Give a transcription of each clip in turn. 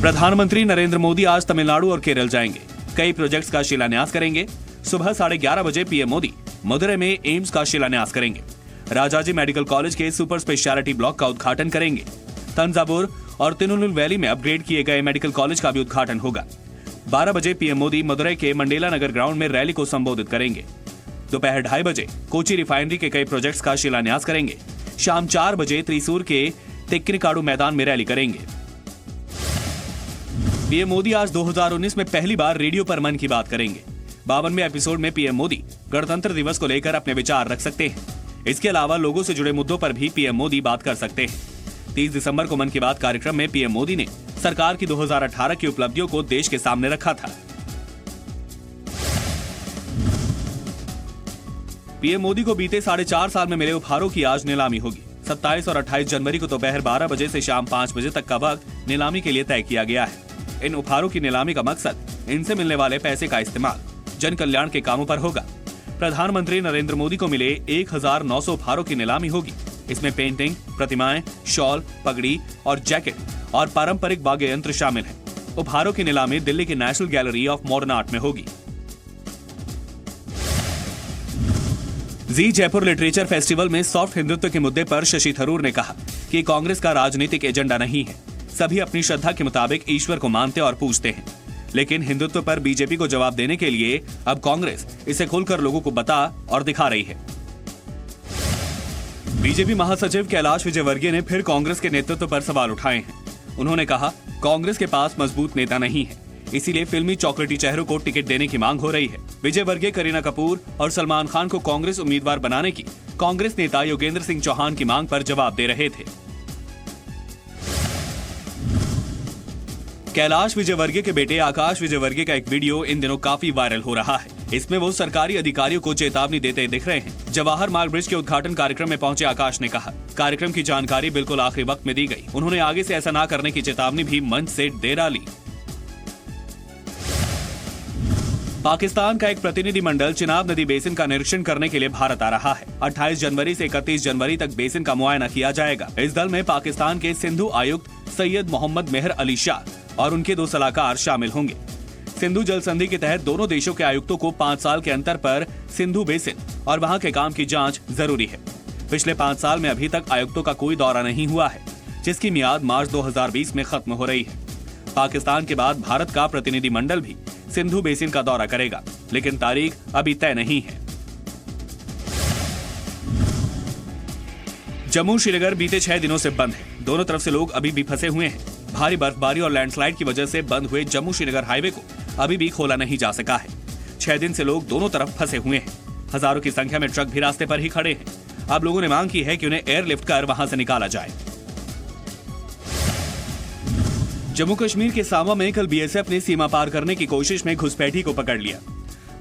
प्रधानमंत्री नरेंद्र मोदी आज तमिलनाडु और केरल जाएंगे। कई प्रोजेक्ट्स का शिलान्यास करेंगे। सुबह 11:30 बजे पीएम मोदी मदुरै में एम्स का शिलान्यास करेंगे। राजाजी मेडिकल कॉलेज के सुपर स्पेशलिटी ब्लॉक का उद्घाटन करेंगे। तंजावुर और तिरुनेल वैली में अपग्रेड किए गए मेडिकल कॉलेज का भी उद्घाटन होगा। 12 बजे पीएम मोदी मदुरै के मंडेला नगर ग्राउंड में रैली को संबोधित करेंगे। दोपहर 2:30 बजे कोची रिफाइनरी के कई प्रोजेक्ट्स का शिलान्यास करेंगे। शाम 4 बजे त्रिसूर के तेक्किनकाडु मैदान में रैली करेंगे। पीएम मोदी आज 2019 में पहली बार रेडियो पर मन की बात करेंगे। 52वें एपिसोड में पीएम मोदी गणतंत्र दिवस को लेकर अपने विचार रख सकते हैं। इसके अलावा लोगों से जुड़े मुद्दों पर भी पीएम मोदी बात कर सकते हैं। 30 दिसंबर को मन की बात कार्यक्रम में पीएम मोदी ने सरकार की 2018 की उपलब्धियों को देश के सामने रखा था। पीएम मोदी को बीते 4.5 साल में मिले उपहारों की आज नीलामी होगी। 27 और 28 जनवरी को दोपहर 12 बजे से शाम 5 बजे तक का वक्त नीलामी के लिए तय किया गया है। इन उपहारों की नीलामी का मकसद इनसे मिलने वाले पैसे का इस्तेमाल जन कल्याण के कामों पर होगा। प्रधानमंत्री नरेंद्र मोदी को मिले 1900 उपहारों की नीलामी होगी। इसमें पेंटिंग, प्रतिमाएं, शॉल, पगड़ी और जैकेट और पारंपरिक वाद्य यंत्र शामिल हैं। उपहारों की नीलामी दिल्ली की national gallery of modern art में होगी। जी जयपुर लिटरेचर फेस्टिवल में सॉफ्ट हिंदुत्व के मुद्दे पर शशि थरूर ने कहा कि कांग्रेस का राजनीतिक एजेंडा नहीं है। सभी अपनी श्रद्धा के मुताबिक ईश्वर को मानते और पूजते हैं, लेकिन हिंदुत्व पर बीजेपी को जवाब देने के लिए अब कांग्रेस इसे खुलकर लोगों को बता और दिखा रही है। बीजेपी महासचिव कैलाश विजयवर्गीय ने फिर कांग्रेस के नेतृत्व पर सवाल उठाए हैं। उन्होंने कहा, कांग्रेस के पास मजबूत नेता नहीं है, इसीलिए फिल्मी चॉकलेटी चेहरों को टिकट देने की मांग हो रही है। विजयवर्गीय करीना कपूर और सलमान खान को कांग्रेस उम्मीदवार बनाने की कांग्रेस नेता योगेंद्र सिंह चौहान की मांग पर जवाब दे रहे थे। कैलाश विजयवर्गीय के बेटे आकाश विजयवर्गीय का एक वीडियो इन दिनों काफी वायरल हो रहा है। इसमें वो सरकारी अधिकारियों को चेतावनी देते दिख रहे हैं। जवाहर मार्ग ब्रिज के उद्घाटन कार्यक्रम में पहुंचे आकाश ने कहा, कार्यक्रम की जानकारी बिल्कुल आखिरी वक्त में दी गई। उन्होंने आगे से ऐसा ना करने की चेतावनी भी मंच से दे डाली। पाकिस्तान का एक प्रतिनिधिमंडल चिनाब नदी बेसिन का निरीक्षण करने के लिए भारत आ रहा है। 28 जनवरी से 31 जनवरी तक बेसिन का मुआयना किया जाएगा। इस दल में पाकिस्तान के सिंधु आयुक्त सैयद मोहम्मद मेहर अली शाह और उनके 2 सलाहकार शामिल होंगे। सिंधु जल संधि के तहत दोनों देशों के आयुक्तों को 5 साल के अंतर पर सिंधु बेसिन और वहां के काम की जांच जरूरी है। पिछले 5 साल में अभी तक आयुक्तों का कोई दौरा नहीं हुआ है, जिसकी मियाद मार्च 2020 में खत्म हो रही है। पाकिस्तान के बाद भारत का प्रतिनिधिमंडल भी सिंधु बेसिन का दौरा करेगा, लेकिन तारीख अभी तय नहीं है। जम्मू श्रीनगर बीते 6 दिनों से बंद है। दोनों तरफ से लोग अभी भी फंसे हुए हैं। भारी बर्फबारी और लैंडस्लाइड की वजह से बंद हुए जम्मू श्रीनगर हाईवे को अभी भी खोला नहीं जा सका है। 6 दिन से लोग दोनों तरफ फंसे हुए हैं। हजारों की संख्या में ट्रक भी रास्ते पर ही खड़े हैं। अब लोगों ने मांग की है कि उन्हें एयरलिफ्ट कर वहां से निकाला जाए। जम्मू कश्मीर के सांबा में कल बीएसएफ ने सीमा पार करने की कोशिश में घुसपैठी को पकड़ लिया।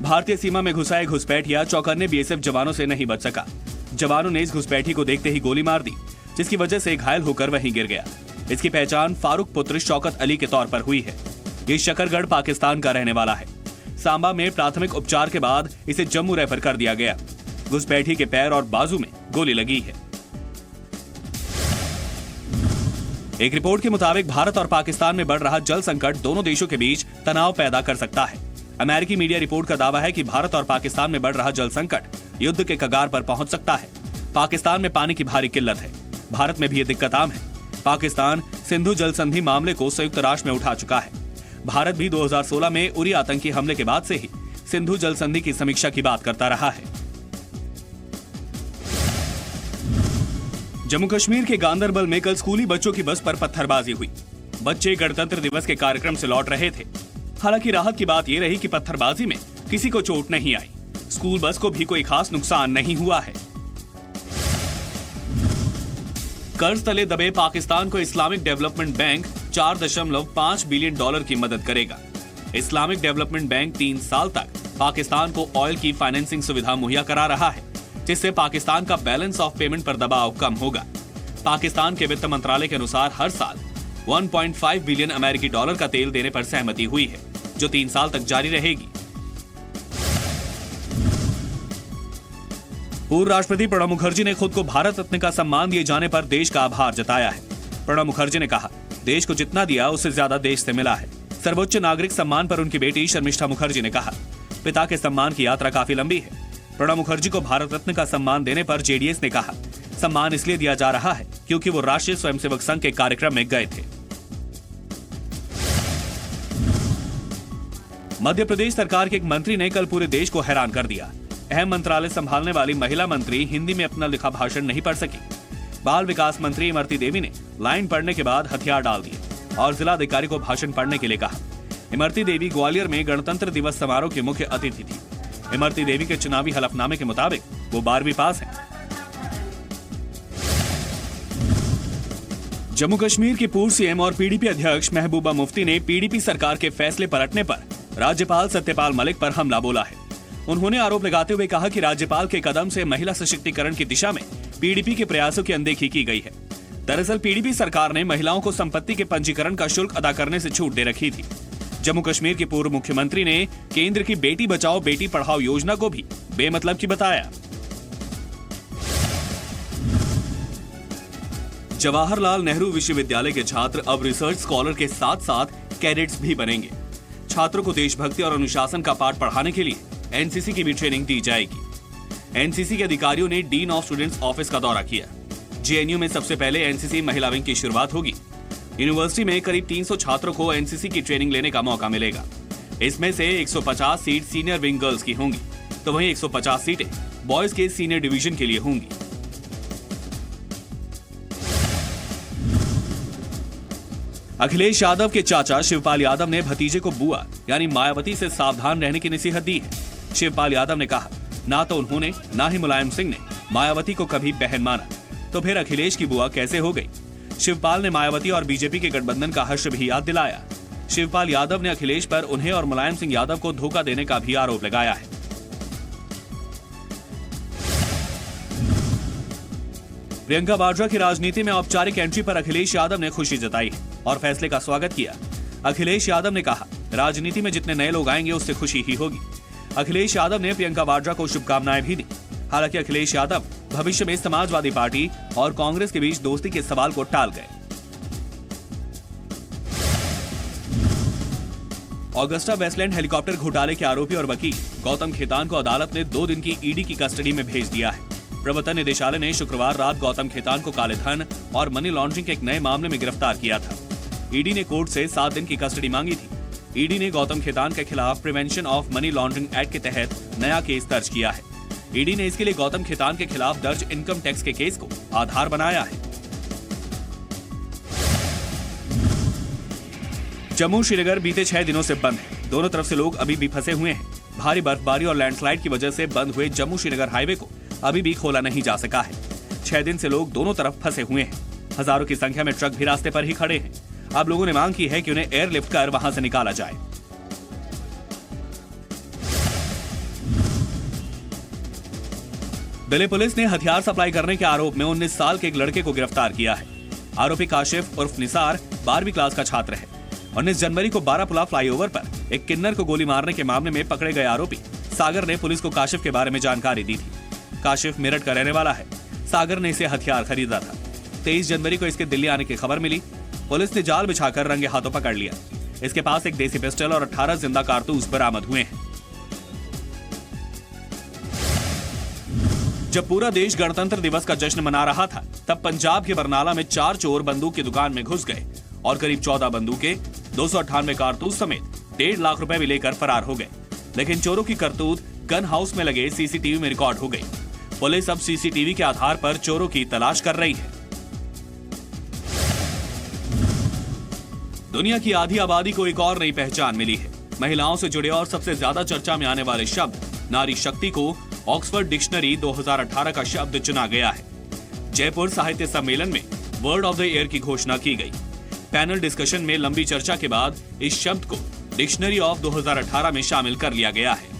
भारतीय सीमा में घुसा एक घुसपैठिया चौकन्ने बीएसएफ जवानों से नहीं बच सका। जवानों ने इस घुसपैठी को देखते ही गोली मार दी, जिसकी वजह से घायल होकर वहीं गिर गया। इसकी पहचान फारूक पुत्र शौकत अली के तौर पर हुई है। ये शकरगढ़ पाकिस्तान का रहने वाला है। सांबा में प्राथमिक उपचार के बाद इसे जम्मू रेफर कर दिया गया। घुसपैठी के पैर और बाजू में गोली लगी है। एक रिपोर्ट के मुताबिक भारत और पाकिस्तान में बढ़ रहा जल संकट दोनों देशों के बीच तनाव पैदा कर सकता है। अमेरिकी मीडिया रिपोर्ट का दावा है कि भारत और पाकिस्तान में बढ़ रहा जल संकट युद्ध के कगार पर पहुंच सकता है। पाकिस्तान में पानी की भारी किल्लत है। भारत में भी ये दिक्कत आम है। पाकिस्तान सिंधु जल संधि मामले को संयुक्त राष्ट्र में उठा चुका है। भारत भी 2016 में उरी आतंकी हमले के बाद से ही सिंधु जल संधि की समीक्षा की बात करता रहा है। जम्मू कश्मीर के गांदरबल में कल स्कूली बच्चों की बस पर पत्थरबाजी हुई। बच्चे गणतंत्र दिवस के कार्यक्रम से लौट रहे थे। हालांकि राहत की बात यह रही कि पत्थरबाजी में किसी को चोट नहीं आई। स्कूल बस को भी कोई खास नुकसान नहीं हुआ है। कर्ज तले दबे पाकिस्तान को इस्लामिक डेवलपमेंट बैंक $4.5 बिलियन की मदद करेगा। इस्लामिक डेवलपमेंट बैंक 3 साल तक पाकिस्तान को ऑयल की फाइनेंसिंग सुविधा मुहैया करा रहा है, जिससे पाकिस्तान का बैलेंस ऑफ पेमेंट पर दबाव कम होगा। पाकिस्तान के वित्त मंत्रालय के अनुसार हर साल 1.5 बिलियन अमेरिकी डॉलर का तेल देने पर सहमति हुई है, जो 3 साल तक जारी रहेगी। पूर्व राष्ट्रपति प्रणब मुखर्जी ने खुद को भारत रत्न का सम्मान दिए जाने पर देश का आभार जताया है। प्रणब मुखर्जी ने कहा, देश को जितना दिया उससे ज्यादा देश से मिला है। सर्वोच्च नागरिक सम्मान पर उनकी बेटी शर्मिष्ठा मुखर्जी ने कहा, पिता के सम्मान की यात्रा काफी लंबी है। प्रणब मुखर्जी को भारत रत्न का सम्मान देने पर जेडीएस ने कहा, सम्मान इसलिए दिया जा रहा है क्योंकि वो राष्ट्रीय स्वयंसेवक संघ के कार्यक्रम में गए थे। मध्य प्रदेश सरकार के एक मंत्री ने कल पूरे देश को हैरान कर दिया। अहम मंत्रालय संभालने वाली महिला मंत्री हिंदी में अपना लिखा भाषण नहीं पढ़ सकी। बाल विकास मंत्री इमरती देवी ने लाइन पढ़ने के बाद हथियार डाल दिए और जिलाधिकारी को भाषण पढ़ने के लिए कहा। इमरती देवी ग्वालियर में गणतंत्र दिवस समारोह की मुख्य अतिथि थी। इमरती देवी के चुनावी हलफनामे के मुताबिक वो 12वीं पास हैं। जम्मू कश्मीर की पूर्व सीएम और पीडीपी अध्यक्ष महबूबा मुफ्ती ने पीडीपी सरकार के फैसले पलटने पर राज्यपाल सत्यपाल मलिक पर हमला बोला है। उन्होंने आरोप लगाते हुए कहा कि राज्यपाल के कदम से महिला सशक्तिकरण की दिशा में पीडीपी के प्रयासों की अनदेखी की गई है। दरअसल पीडीपी सरकार ने महिलाओं को संपत्ति के पंजीकरण का शुल्क अदा करने से छूट दे रखी थी। जम्मू कश्मीर के पूर्व मुख्यमंत्री ने केंद्र की बेटी बचाओ बेटी पढ़ाओ योजना को भी बेमतलब की बताया। जवाहरलाल नेहरू विश्वविद्यालय के छात्र अब रिसर्च स्कॉलर के साथ साथ कैडेट्स भी बनेंगे। छात्रों को देशभक्ति और अनुशासन का पाठ पढ़ाने के लिए एनसीसी की भी ट्रेनिंग दी जाएगी। एनसीसी के अधिकारियों ने डीन ऑफ स्टूडेंट्स ऑफिस का दौरा किया। जेएनयू में सबसे पहले एनसीसी महिला विंग की शुरुआत होगी। यूनिवर्सिटी में करीब 300 छात्रों को एनसीसी की ट्रेनिंग लेने का मौका मिलेगा। इसमें से 150 सीट सीनियर विंग गर्ल्स की होंगी, तो वहीं 150 सीटें बॉयज के सीनियर डिवीजन के लिए होंगी। अखिलेश यादव के चाचा शिवपाल यादव ने भतीजे को बुआ यानी मायावती से सावधान रहने की नसीहत दी है। शिवपाल यादव ने कहा, ना तो उन्होंने ना ही मुलायम सिंह ने मायावती को कभी बहन माना, तो फिर अखिलेश की बुआ कैसे हो गई। शिवपाल ने मायावती और बीजेपी के गठबंधन का हर्ष भी याद दिलाया। शिवपाल यादव ने अखिलेश पर उन्हें और मुलायम सिंह यादव को धोखा देने का भी आरोप लगाया है। प्रियंका वाड्रा की राजनीति में औपचारिक एंट्री पर अखिलेश यादव ने खुशी जताई है और फैसले का स्वागत किया। अखिलेश यादव ने कहा, राजनीति में जितने नए लोग आएंगे उससे खुशी ही होगी। अखिलेश यादव ने प्रियंका वाड्रा को शुभकामनाएं भी दी। हालांकि अखिलेश यादव भविष्य में समाजवादी पार्टी और कांग्रेस के बीच दोस्ती के सवाल को टाल गए। ऑगस्टा वेस्टलैंड हेलीकॉप्टर घोटाले के आरोपी और वकील गौतम खेतान को अदालत ने 2 दिन की ईडी की कस्टडी में भेज दिया है। प्रवर्तन निदेशालय ने शुक्रवार रात गौतम खेतान को काले धन और मनी लॉन्ड्रिंग के एक नए मामले में गिरफ्तार किया था। ईडी ने कोर्ट से 7 दिन की कस्टडी मांगी थी। ईडी ने गौतम खेतान के खिलाफ prevention of money laundering act के तहत नया केस दर्ज किया है। ईडी ने इसके लिए गौतम खेतान के खिलाफ दर्ज इनकम टैक्स के केस को आधार बनाया है। जम्मू श्रीनगर बीते 6 दिनों से बंद है। दोनों तरफ से लोग अभी भी फंसे हुए हैं। भारी बर्फबारी और लैंडस्लाइड की वजह से बंद हुए जम्मू श्रीनगर हाईवे को अभी भी खोला नहीं जा सका है। 6 दिन से लोग दोनों तरफ फंसे हुए हैं। हजारों की संख्या में ट्रक भी रास्ते पर ही खड़े हैं। अब लोगों ने मांग की है कि उन्हें एयरलिफ्ट कर वहां से निकाला जाए। दिल्ली पुलिस ने हथियार सप्लाई करने के आरोप में 19 साल के एक लड़के को गिरफ्तार किया है। आरोपी काशिफ उर्फ निसार 12वीं क्लास का छात्र है। 19 जनवरी को बारापुला फ्लाईओवर पर एक किन्नर को गोली मारने के मामले में पकड़े गए आरोपी सागर ने पुलिस को काशिफ के बारे में जानकारी दी थी। काशिफ मेरठ का रहने वाला है। सागर ने इसे हथियार खरीदा था। 23 जनवरी को इसके दिल्ली आने की खबर मिली। पुलिस ने जाल बिछाकर रंगे हाथों पकड़ लिया। इसके पास एक देसी पिस्टल और 18 जिंदा कारतूस बरामद हुए हैं। जब पूरा देश गणतंत्र दिवस का जश्न मना रहा था, तब पंजाब के बरनाला में 4 चोर बंदूक की दुकान में घुस गए और करीब 14 बंदूकें, 298 कारतूस समेत 1.5 लाख रुपए भी लेकर फरार हो गए। लेकिन चोरों की करतूत गन हाउस में लगे सीसीटीवी में रिकॉर्ड हो गई। पुलिस अब सीसीटीवी के आधार पर चोरों की तलाश कर रही है। दुनिया की आधी आबादी को एक और नई पहचान मिली है। महिलाओं से जुड़े और सबसे ज्यादा चर्चा में आने वाले शब्द नारी शक्ति को ऑक्सफोर्ड डिक्शनरी 2018 का शब्द चुना गया है। जयपुर साहित्य सम्मेलन में वर्ड ऑफ द ईयर की घोषणा की गई। पैनल डिस्कशन में लंबी चर्चा के बाद इस शब्द को डिक्शनरी ऑफ 2018 में शामिल कर लिया गया है।